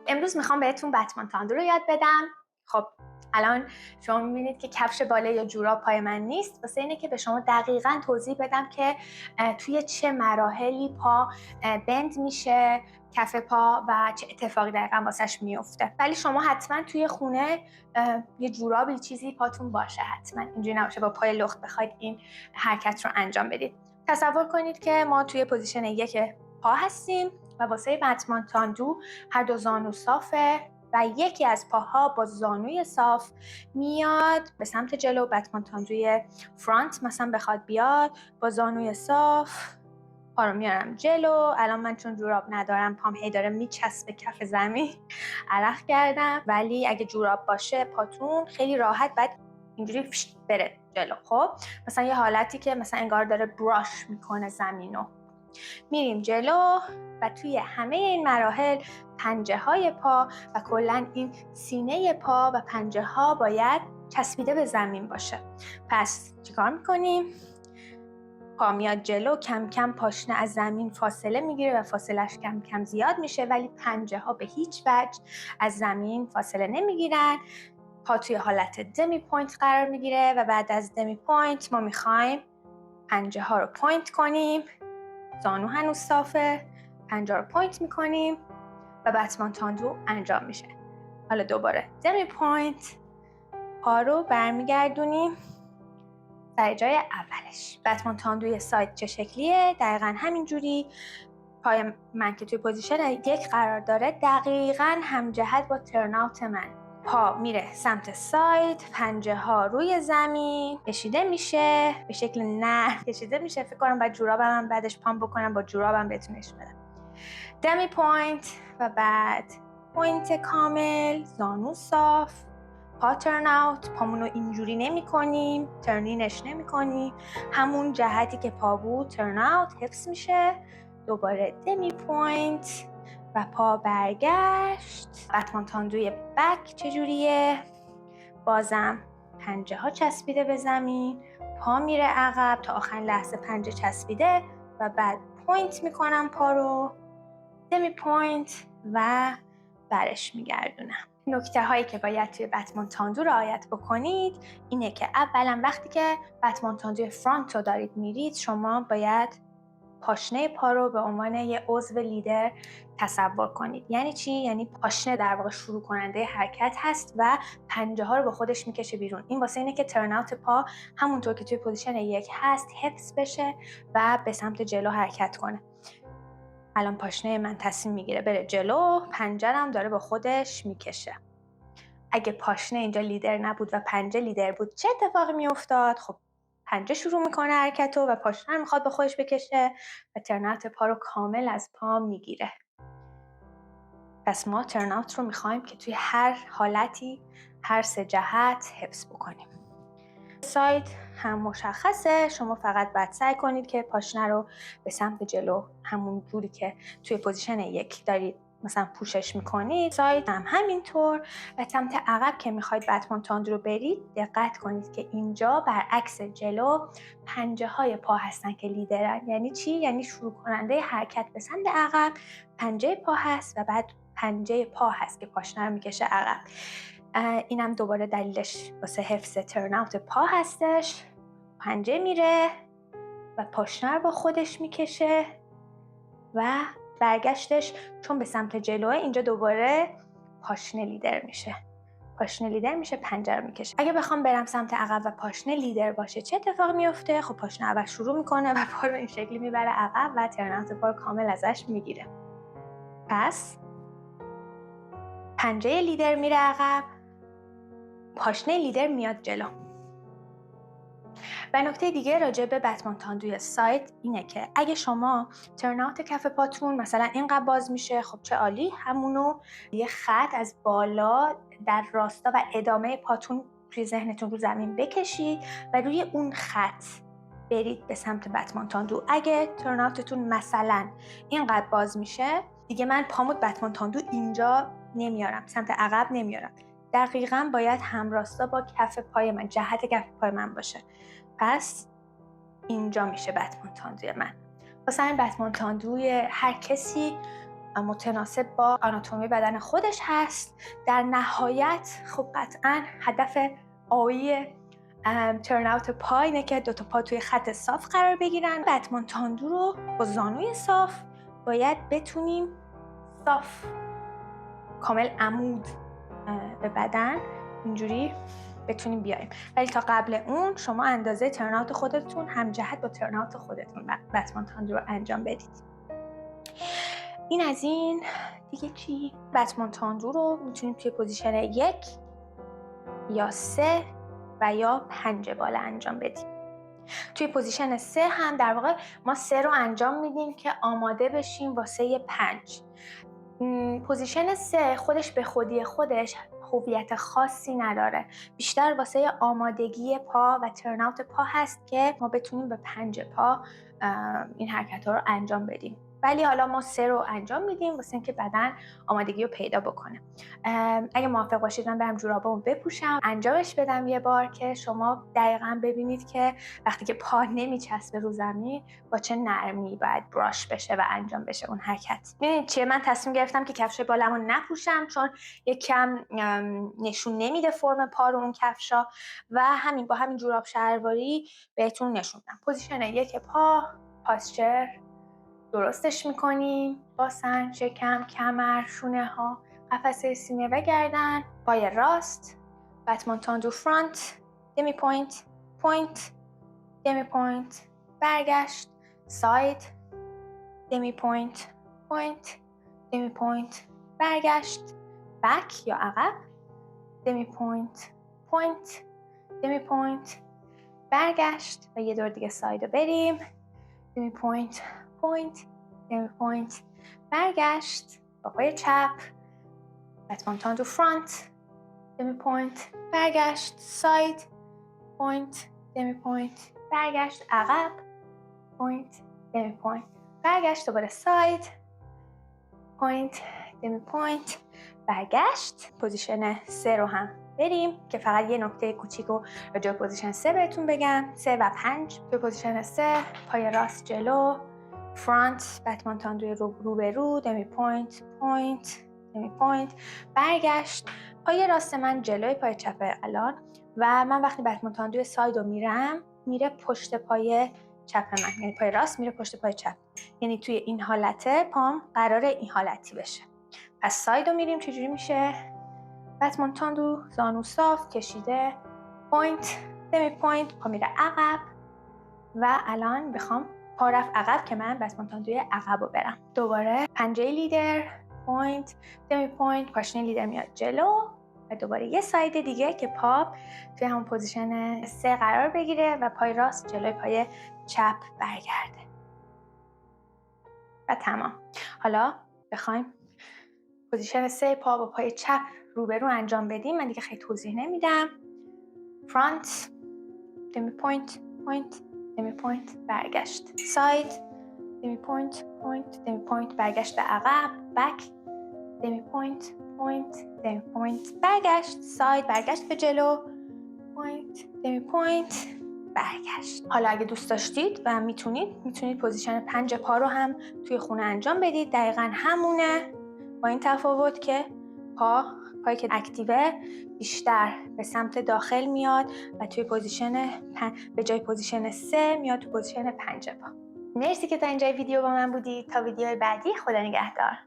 امروز میخوام بهتون بتمن تاندو رو یاد بدم. خب الان شما میبینید که کفش بالا یا جوراب پای من نیست، واسه اینه که به شما دقیقاً توضیح بدم که توی چه مراحلی پا بند میشه، کف پا و چه اتفاقی دقیقاً واسش میفته. ولی شما حتما توی خونه یه جورابی چیزی پاتون باشه، حتما اینجوری نباشه با پای لخت بخواید این حرکت رو انجام بدید. تصور کنید که ما توی پوزیشن 1 پا هستیم و واسه بتمن تاندو هر دو زانو صافه و یکی از پاها با زانوی صاف میاد به سمت جلو. بتمن تاندوی فرانت مثلا بخواد بیاد با زانوی صاف پا رو میارم جلو. الان من چون جوراب ندارم پام هی داره میچسبه کف زمین عرق کردم، ولی اگه جوراب باشه پاتون خیلی راحت باید اینجوری بره جلو. خب مثلا یه حالتی که مثلا انگار داره براش میکنه زمینو. میریم جلو و توی همه این مراحل پنجه های پا و کلن این سینه پا و پنجه ها باید چسبیده به زمین باشه. پس چیکار میکنیم؟ پا میاد جلو، کم کم پاشنه از زمین فاصله میگیره و فاصلش کم کم زیاد میشه، ولی پنجه ها به هیچ وجه از زمین فاصله نمیگیرن. پا توی حالت دمی پوینت قرار میگیره و بعد از دمی پوینت ما میخوایم پنجه ها رو پوینت کنیم. زانو هنوز صافه، پنجه رو پوینت میکنیم و بتمن تاندو انجام میشه. حالا دوباره دمی پوینت، پا رو برمیگردونیم سر جای اولش. بتمن تاندوی ساید چه شکلیه؟ دقیقاً همین جوری. پای من که توی پوزیشن 1 قرار داره دقیقاً همجهت با ترن آوت من. پا میره سمت ساید، پنجه ها روی زمین کشیده میشه به شکل نه کشیده میشه. فکر کنم بعد جورابم هم بعدش پام بکنم با جورابم بهتونش بدم. دمی پوینت و بعد پوینت کامل، زانو صاف، پا ترن آوت. پامونو اینجوری نمی کنیم، ترنینش نمی کنیم، همون جهتی که پا بود ترن آوت حفظ میشه. دوباره دمی پوینت و پا برگشت. بتمن تاندوی بک چجوریه؟ بازم پنجه ها چسبیده به زمین، پا میره عقب تا آخرین لحظه پنجه چسبیده و بعد پوینت میکنم پا رو، دمی پوینت و برش میگردونم. نکته هایی که باید توی بتمن تاندو رعایت بکنید اینه که اولا وقتی که بتمن تاندوی فرانت رو دارید میرید، شما باید پاشنه پا رو به عنوان یه عضو لیدر تصور کنید. یعنی چی؟ یعنی پاشنه در واقع شروع کننده حرکت هست و پنجه ها رو با خودش میکشه بیرون. این واسه اینه که ترن آوت پا همونطور که توی پوزیشن 1 هست حفظ بشه و به سمت جلو حرکت کنه. الان پاشنه من تصمیم میگیره بره جلو، پنجرم داره با خودش میکشه. اگه پاشنه اینجا لیدر نبود و پنجه لیدر بود چه اتفاقی میافتاد؟ خب پنجه شروع میکنه حرکتو و پاشنه رو میخواد به خودش بکشه و ترن آوت پا رو کامل از پا میگیره. پس ما ترن آوت رو میخوایم که توی هر حالتی هر 3 جهت حفظ بکنیم. ساید هم مشخصه، شما فقط باید سعی کنید که پاشنه رو به سمت جلو همون جوری که توی پوزیشن 1 دارید مثلا پوشش میکنید، ساید هم همینطور. و سمت عقب که میخواید بتمن تاندو رو برید دقت کنید که اینجا برعکس جلو پنجه های پا هستن که لیدرن. یعنی چی؟ یعنی شروع کننده حرکت به سمت عقب پنجه پا هست و بعد پنجه پا هست که پاشنه رو میکشه عقب. اینم دوباره دلیلش واسه حفظ ترن آوت پا هستش. پنجه میره و پاشنه رو با خودش میکشه و برگشتش چون به سمت جلوه اینجا دوباره پاشنه لیدر میشه. پاشنه لیدر میشه، پنجه رو میکشه. اگه بخوام برم سمت عقب و پاشنه لیدر باشه چه اتفاقی میفته؟ خب پاشنه اول شروع میکنه و پا رو این شکلی میبره عقب و ترن آوت پا رو کامل ازش میگیره. پس پنجه لیدر میره عقب، پاشنه لیدر میاد جلو. و نکته دیگه راجع به بتمن تاندوی ساید اینه که اگه شما ترن آوت کف پاتون مثلا اینقدر باز میشه، خب چه عالی، همونو یه خط از بالا در راستا و ادامه پاتون توی ذهنتون رو زمین بکشید و روی اون خط برید به سمت بتمن تاندو. اگه ترن آوتتون مثلا اینقدر باز میشه، دیگه من پامو بتمن تاندو اینجا نمیارم، سمت عقب نمیارم، دقیقاً باید همراستا با کف پای من، جهت کف پای من باشه. پس اینجا میشه بتمن تاندوی من. واسه همین بتمن تاندوی هر کسی متناسب با آناتومی بدن خودش هست. در نهایت خب قطعا هدف آیی ترن اوت پا اینه که 2 تا پا توی خط صاف قرار بگیرن. بتمان تاندو رو با زانوی صاف باید بتونیم صاف کامل عمود به بدن اینجوری بتونیم بیایم، ولی تا قبل اون شما اندازه ترن اوت خودتون همجهت با ترن اوت خودتون بتمان تاندو رو انجام بدید. این از این. دیگه چی؟ بتمان تاندو رو میتونیم توی پوزیشن 1 یا 3 و یا 5 باله انجام بدیم. توی پوزیشن 3 هم در واقع ما 3 رو انجام میدیم که آماده بشیم واسه 5. پوزیشن 3 خودش به خودی خودش هویت خاصی نداره، بیشتر واسه آمادگی پا و ترن اوت پا هست که ما بتونیم به 5 پا این حرکت ها رو انجام بدیم. ولی حالا ما 3 رو انجام میدیم واسه اینکه بدن آمادگی رو پیدا بکنه. اگه موافق باشید من برم جورابامو بپوشم انجامش بدم یه بار که شما دقیقاً ببینید که وقتی که پا نمیچسبه رو زمین با چه نرمی باید براش بشه و انجام بشه اون حرکت. ببینید چیه، من تصمیم گرفتم که کفش بالمو نپوشم چون یکم نشون نمیده فرم پا رو اون کفشا و همین با همین جوراب شلواری بهتون نشون میدم. پوزیشن 1 پا، پاسچر درستش میکنیم، باسن، شکم، کمر، شونه ها، قفسه سینه و گردن. پای راست، بتمان تاندو فرانت، دمی پوینت، پوینت، دمی پوینت، برگشت، ساید، دمی پوینت، پوینت، دمی پوینت، برگشت، بک یا عقب، دمی پوینت، پوینت، دمی پوینت، برگشت و یه دور دیگه ساید رو بریم. دمی پوینت، پوینت، دمی پوینت، برگشت با پای چپ، بتمان تاندو فرانت، دمی پوینت، برگشت، ساید، پوینت، دمی پوینت، برگشت، عقب، پوینت، دمی پوینت، برگشت، دوباره ساید، پوینت، دمی پوینت، برگشت. پوزیشن 3 رو هم بریم که فقط یه نکته کوچیکو راجع به پوزیشن 3 بهتون بگم. 3 و 5 تو پوزیشن 3 پای راست جلو، فرانت، بتمان تاندوی رو به رو، دمی پوینت، پوینت، دمی پوینت، برگشت. پای راست من جلوی پای چپ الان و من وقتی بتمان تاندوی ساید رو میرم میره پشت پای چپ من، یعنی پای راست میره پشت پای چپ، یعنی توی این حالته پام قراره این حالتی بشه. پس ساید رو میریم چجوری میشه؟ بتمان تاندو، زانو صاف کشیده، پوینت، دمی پوینت، پا میره عقب و الان بخوام پا رفت عقب که من بتمان تاندوی عقب رو برم. دوباره پنجه لیدر، پوینت، دمی پوینت، پاشنه لیدر میاد جلو و دوباره یه ساید دیگه که پا توی همون پوزیشن 3 قرار بگیره و پای راست جلوی پای چپ برگرده و تمام. حالا بخوایم پوزیشن 3 پا با پای چپ روبرو انجام بدیم، من دیگه خیلی توضیح نمیدم. فرانت، دمی پوینت، پوینت، دمی پوینت، برگشت، ساید، دمی پوینت، پوینت، دمی پوینت، برگشت عقب، بک، دمی پوینت، پوینت، دمی پوینت، برگشت، ساید، برگشت به جلو، پوینت، دمی پوینت، برگشت. حالا اگه دوست داشتید و میتونید پوزیشن 5 پا رو هم توی خونه انجام بدید. دقیقاً همونه، با این تفاوت که پایی که اکتیوه بیشتر به سمت داخل میاد و توی پوزیشن به جای پوزیشن 3 میاد تو پوزیشن 5 پا. مرسی که تا اینجای ویدیو با من بودید. تا ویدیوهای بعدی، خدا نگهدار.